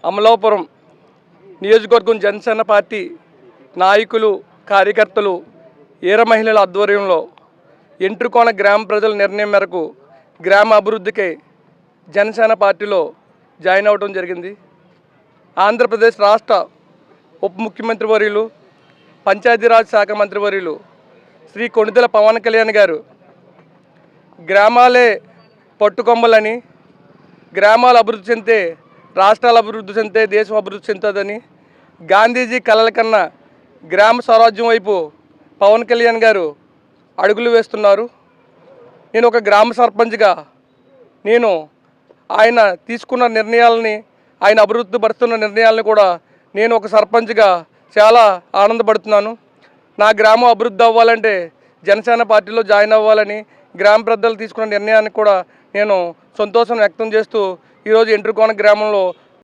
అమలాపురం నియోజకవర్గం జనసేన పార్టీ నాయకులు కార్యకర్తలు ఈర మహిళల ఆధ్వర్యంలో ఎంట్రుకోన గ్రామ ప్రజల నిర్ణయం మేరకు గ్రామ అభివృద్ధికై జనసేన పార్టీలో జాయిన్ అవ్వడం జరిగింది. ఆంధ్రప్రదేశ్ రాష్ట్ర ఉప ముఖ్యమంత్రి వర్యులు పంచాయతీరాజ్ శాఖ మంత్రి వర్యులు శ్రీ కొణిదెల పవన్ కళ్యాణ్ గారు గ్రామాలే పట్టుకొమ్మలని, గ్రామాలు అభివృద్ధి చెందితే రాష్ట్రాలు అభివృద్ధి చెందితే దేశం అభివృద్ధి చెందుతుందని గాంధీజీ కలల కన్నా గ్రామ స్వరాజ్యం వైపు పవన్ కళ్యాణ్ గారు అడుగులు వేస్తున్నారు. నేను ఒక గ్రామ సర్పంచ్గా నేను ఆయన తీసుకున్న నిర్ణయాలని, ఆయన అభివృద్ధి పరుస్తున్న నిర్ణయాలను కూడా నేను ఒక సర్పంచ్గా చాలా ఆనందపడుతున్నాను. నా గ్రామం అభివృద్ధి అవ్వాలంటే జనసేన పార్టీలో జాయిన్ అవ్వాలని గ్రామ పెద్దలు తీసుకున్న నిర్ణయానికి కూడా నేను సంతోషం వ్యక్తం చేస్తూ ఈరోజు ఎంట్రుకోన గ్రామంలో